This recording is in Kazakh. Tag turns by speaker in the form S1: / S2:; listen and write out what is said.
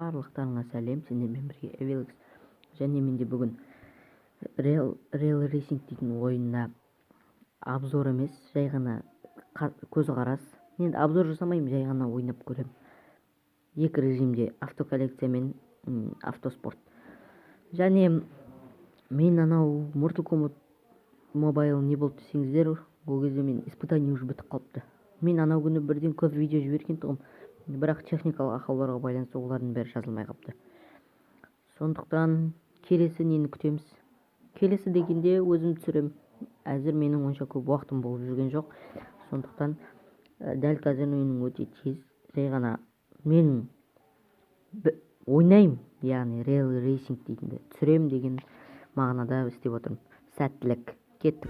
S1: Барлықтарыңа сәлем, сендермен бірге Эвеликс. Және менде бүгін Real Racing дейтін ойынына обзор емес, жай ғана көзқарас. Енді обзор жасамаймын, жай ғана ойнап көрем. Екі режимде, автоколлекция мен автоспорт. Және мен анау Mortal Kombat Mobile не болды десеңіздер, ол кезде мен испытание уже бітіп қалыпты. Мен анау күні бірден көп видео жіберген тұғым, бірақ техникалық ақауларға байланысты олардың бәрі жазылмай қалыпты. Сондықтан келесі нені күтеміз? Келесі дегенде өзім түсірем. Әзір менің онша көп уақытым болып жүрген жоқ. Сондықтан дәл қазір менің өте тез, жай ғана мен ойнаймын, яғни Real Racing дейтінді түсірем деген мағынада істеп отырмын. Сәттілік. Кеттік.